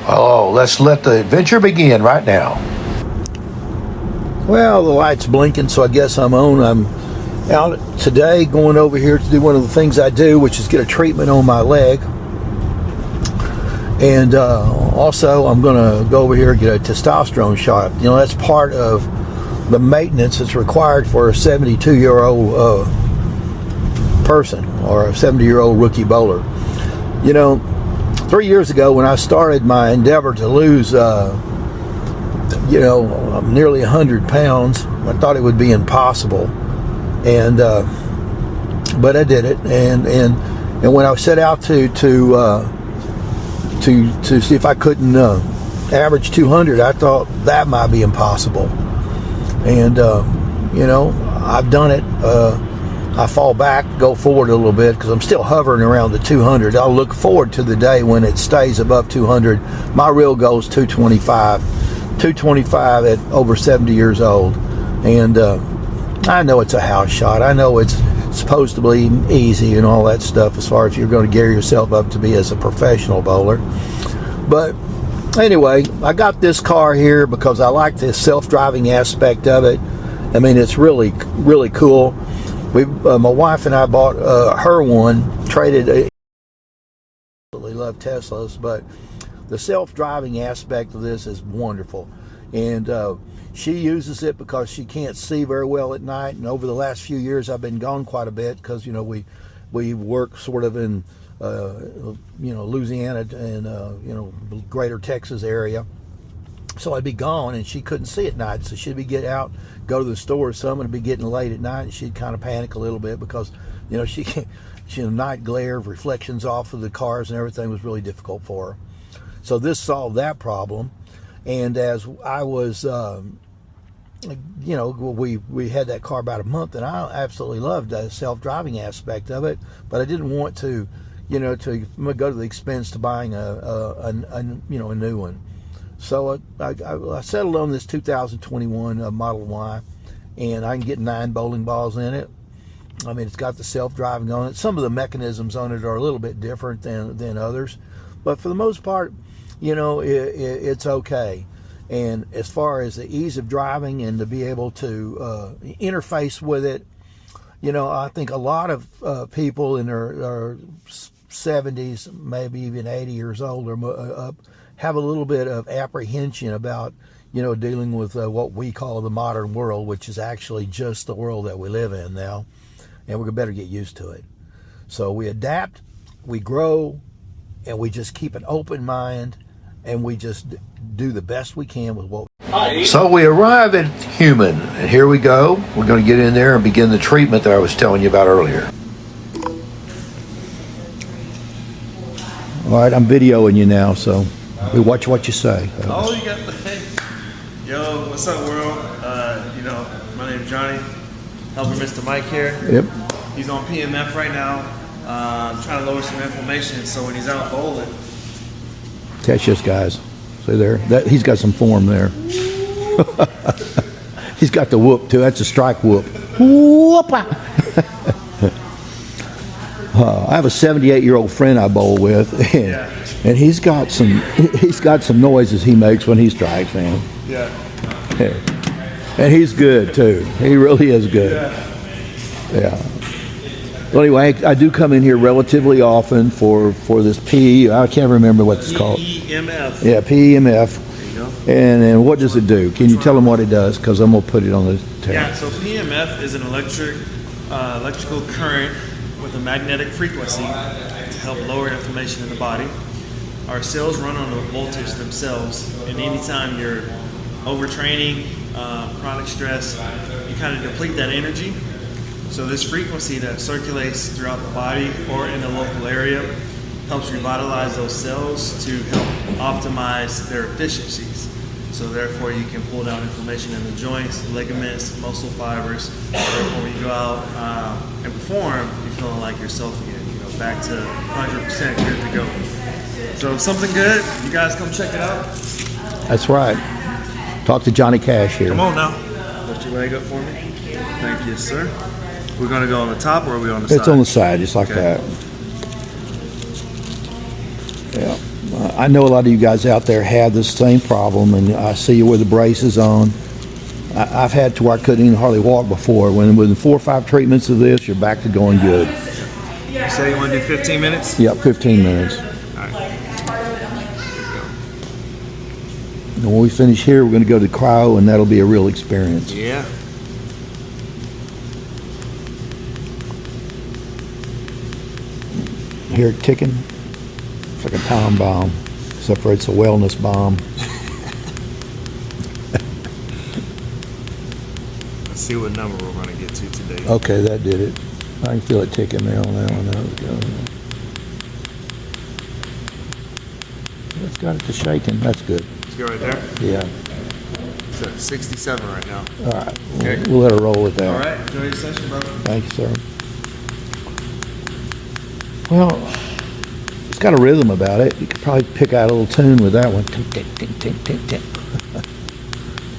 Oh, let's let the adventure begin right now. Well, the light's blinking, so I guess I'm on. I'm out today going over here to do one of the things I do, which is get a treatment on my leg. And also I'm going to go over here and get a testosterone shot. You know, that's part of the maintenance that's required for a 72-year-old person or a 70-year-old rookie bowler. You know, 3 years ago when I started my endeavor to lose, nearly 100 pounds, I thought it would be impossible. And but I did it. And when I set out to see if I couldn't average 200, I thought that might be impossible. And I've done it. I fall back, go forward a little bit because I'm still hovering around the 200. I'll look forward to the day when it stays above 200. My real goal is 225 at over 70 years old. And I know it's a house shot. I know it's supposed to be easy and all that stuff as far as you're going to gear yourself up to be as a professional bowler. But anyway, I got this car here because I like the self-driving aspect of it. I mean, it's really, really cool. My wife and I bought her one, traded. I absolutely love Teslas, but the self-driving aspect of this is wonderful. And she uses it because she can't see very well at night. And over the last few years, I've been gone quite a bit because, you know, we work sort of in, Louisiana and, greater Texas area. So I'd be gone and she couldn't see at night. So she'd be get out, go to the store or something, and be getting late at night, and she'd kind of panic a little bit because, she can't, night glare, reflections off of the cars and everything was really difficult for her. So this solved that problem. And as I was, we had that car about a month, and I absolutely loved the self-driving aspect of it, but I didn't want to, to go to the expense to buying a new one. So I settled on this 2021 Model Y, and I can get 9 bowling balls in it. I mean, it's got the self-driving on it. Some of the mechanisms on it are a little bit different than others, but for the most part, it's okay. And as far as the ease of driving and to be able to interface with it, I think a lot of people in their 70s, maybe even 80 years old or up, have a little bit of apprehension about, dealing with what we call the modern world, which is actually just the world that we live in now. And we better get used to it. So we adapt, we grow, and we just keep an open mind, and we just do the best we can with what we. So we arrive at HUEMN, and here we go. We're going to get in there and begin the treatment that I was telling you about earlier. All right, I'm videoing you now, so we watch what you say. Oh, you got the thing. Yo, what's up, world? My name's Johnny. Helping Mr. Mike here. Yep. He's on PMF right now. Trying to lower some inflammation, so when he's out bowling. Catch this, guys. See there? He's got some form there. He's got the whoop too. That's a strike whoop. Whoop! I have a 78-year-old friend I bowl with, and he's got some noises he makes when he strikes, man. Yeah. And he's good too. He really is good. Yeah. Well, anyway, I do come in here relatively often for this I can't remember what it's called. PMF. Yeah, PMF. There you go. And what does it do? Can you tell them what it does? Because I'm going to put it on the tab. Yeah, so PMF is an electrical current with a magnetic frequency to help lower inflammation in the body. Our cells run on the voltage themselves, and anytime you're overtraining, chronic stress, you kind of deplete that energy. So this frequency that circulates throughout the body or in the local area helps revitalize those cells to help optimize their efficiencies. So therefore you can pull down inflammation in the joints, ligaments, muscle fibers. Therefore when you go out and perform, you're feeling like yourself again, back to 100% good to go. So something good, you guys come check it out. That's right. Talk to Johnny Cash here. Come on now. Lift your leg up for me. Thank you, sir. We're going to go on the top, or are we on the side? It's on the side, just like that. Yeah. I know a lot of you guys out there have the same problem, and I see you with the braces on. I've had to where I couldn't even hardly walk before. Within 4 or 5 treatments of this, you're back to going good. You say you want to do 15 minutes? Yep, 15 minutes. All right. And when we finish here, we're going to go to cryo, and that'll be a real experience. Yeah. Hear it ticking? It's like a time bomb, except for it's a wellness bomb. Let's see what number we're going to get to today. Okay, that did it. I can feel it ticking there on that one. There we go. It's got it to shaking. That's good. Let's go right there. Yeah. It's at 67 right now. All right. Okay. We'll let her roll with that. All right. Enjoy your session, brother. Thank you, sir. Well, it's got a rhythm about it. You could probably pick out a little tune with that one. Tick, tick, tick, tick, tick, tick.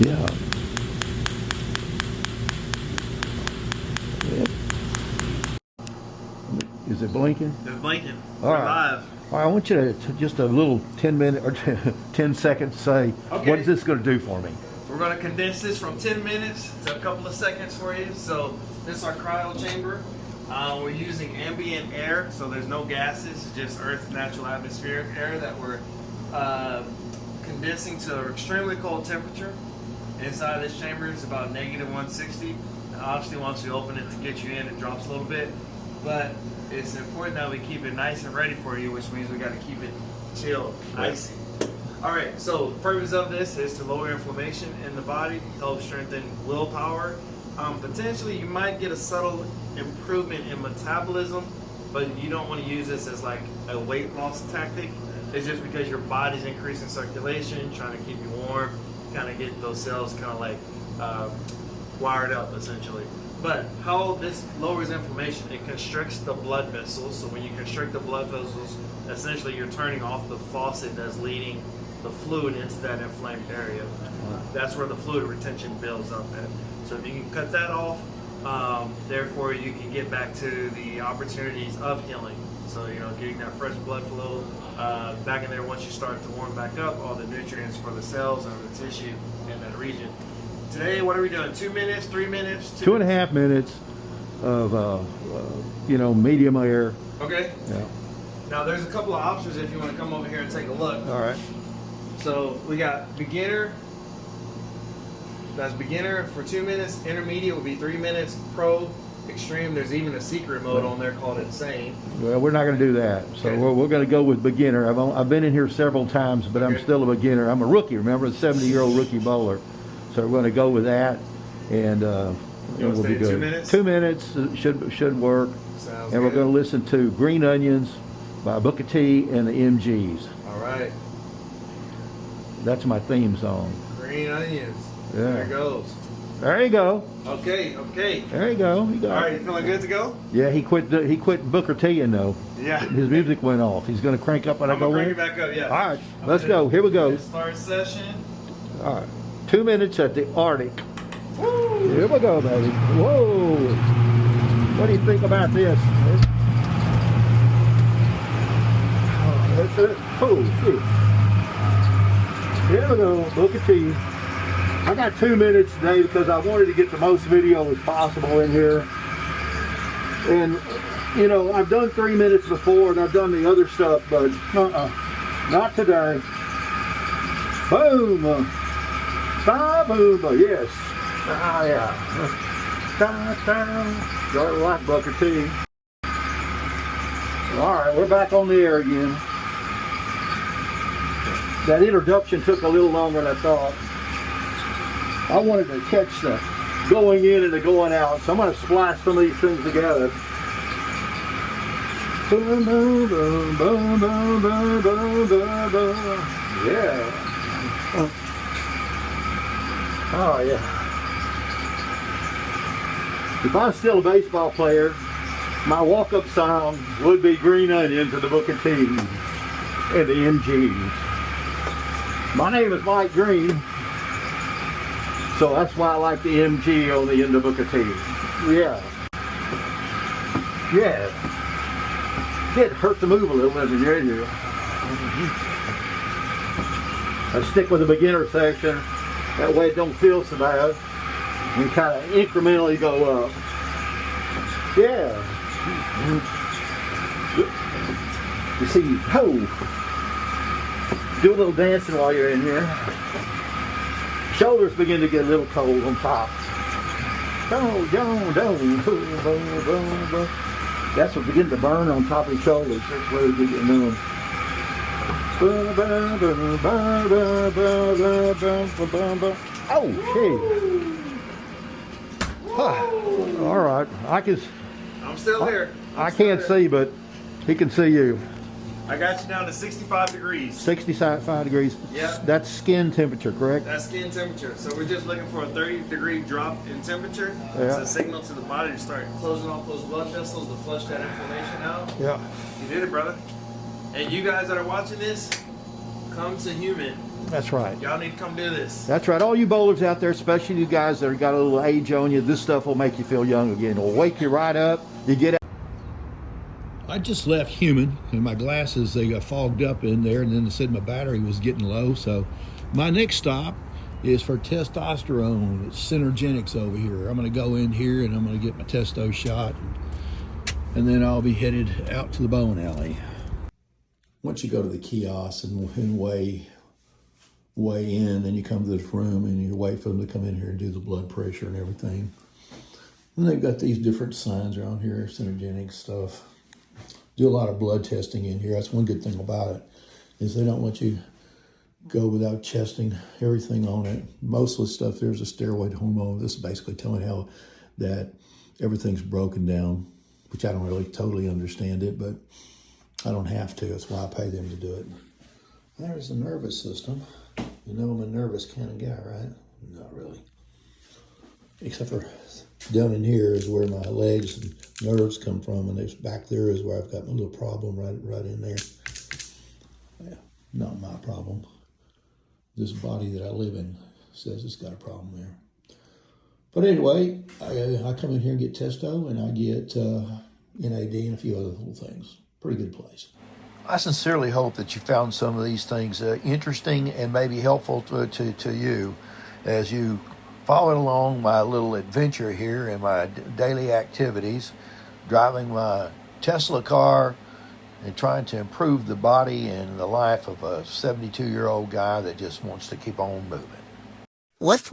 Yeah. Is it blinking? It's blinking. All We're right. live. All right, I want you to just a little 10-minute or 10 seconds say, Okay. what is this going to do for me? We're going to condense this from 10 minutes to a couple of seconds for you. So this is our cryo chamber. We're using ambient air, so there's no gases, it's just Earth's natural atmospheric air that we're condensing to an extremely cold temperature. Inside this chamber is about -160. And obviously, once we open it to get you in, it drops a little bit. But it's important that we keep it nice and ready for you, which means we got to keep it chilled, icy. All right, so the purpose of this is to lower inflammation in the body, help strengthen willpower. Potentially, you might get a subtle improvement in metabolism, but you don't want to use this as like a weight loss tactic. It's just because your body's increasing circulation, trying to keep you warm, kind of get those cells kind of like wired up, essentially. But how this lowers inflammation, it constricts the blood vessels. So when you constrict the blood vessels, essentially you're turning off the faucet that's leading the fluid into that inflamed area. That's where the fluid retention builds up at. So if you can cut that off, therefore you can get back to the opportunities of healing. So, you know, getting that fresh blood flow back in there once you start to warm back up, all the nutrients for the cells and the tissue in that region. Today, what are we doing? 2 minutes, 3 minutes? 2.5 minutes of, medium air. Okay. Yeah. Now, there's a couple of options if you want to come over here and take a look. All right. So, we got beginner. That's beginner for 2 minutes. Intermediate would be 3 minutes. Pro, extreme. There's even a secret mode on there called insane. Well, we're not going to do that. So Okay. we're going to go with beginner. I've been in here several times, but I'm Okay. still a beginner. I'm a rookie, remember, a 70-year-old rookie bowler. So we're going to go with that, and You we'll want to stay be at good. 2 minutes? 2 minutes should work. Sounds And we're good. going to listen to Green Onions by Booker T and the MGs. All right. That's my theme song. Green onions. Yeah. There it goes. There you go. Okay. There you go. You got All right, it. you feeling good to go? Yeah, he quit Booker T, though. Yeah. His music went off. He's going to crank up when I I'm go gonna bring in. it back up. Yeah. All right, let's go. Here we go. Start session. All right, 2 minutes at the Arctic. Here we go, baby. Whoa! What do you think about this? That's it. Oh, shit. Here we go, Booker T. I got 2 minutes today because I wanted to get the most video as possible in here. And, you know, I've done 3 minutes before and I've done the other stuff, but not today. Boom! Boom! Yes. Ah, yeah. Got it right, Booker T. All right, we're back on the air again. That introduction took a little longer than I thought. I wanted to catch the going in and the going out, so I'm going to splice some of these things together. Boom, boom, boom, boom, boom, boom, boom, boom, boom. Yeah. Oh, yeah. If I was still a baseball player, my walk-up song would be Green Onions of the Booker T and the MGs. My name is Mike Green, so that's why I like the MG on the end of Booker T. Yeah. Yeah. It hurt to move a little bit, did you? I stick with the beginner section. That way it don't feel so bad. And kind of incrementally go up. Yeah. You see, do a little dancing while you're in here. Shoulders begin to get a little cold on top. That's what begins to burn on top of your shoulders. That's where they get numb. Oh, shit. All right. I'm still here. I can't see, but he can see you. I got you down to 65 degrees. 65 degrees. Yeah. That's skin temperature, correct? That's skin temperature. So we're just looking for a 30-degree drop in temperature. Yeah. It's a signal to the body to start closing off those blood vessels to flush that inflammation out. Yeah. You did it, brother. And you guys that are watching this, come to HUEMN. That's right. Y'all need to come do this. That's right. All you bowlers out there, especially you guys that have got a little age on you, this stuff will make you feel young again. It'll wake you right up. You get out. I just left HUEMN, and my glasses, they got fogged up in there, and then they said my battery was getting low. So my next stop is for testosterone. It's Centrogenics over here. I'm going to go in here, and I'm going to get my testo shot, and then I'll be headed out to the bowling alley. Once you go to the kiosk and weigh in, then you come to this room, and you wait for them to come in here and do the blood pressure and everything. And they've got these different signs around here, Centrogenics stuff. Do a lot of blood testing in here. That's one good thing about it, is they don't want you to go without testing everything on it. Most of the stuff, there's a steroid hormone. This is basically telling how that everything's broken down, which I don't really totally understand it, but I don't have to. That's why I pay them to do it. There's the nervous system. You know I'm a nervous kind of guy, right? Not really. Except for down in here is where my legs and nerves come from, and back there is where I've got my little problem right in there. Yeah, not my problem. This body that I live in says it's got a problem there. But anyway, I come in here and get testo, and I get NAD and a few other little things. Pretty good place. I sincerely hope that you found some of these things interesting and maybe helpful to you as you follow along my little adventure here in my daily activities, driving my Tesla car and trying to improve the body and the life of a 72-year-old guy that just wants to keep on moving. What?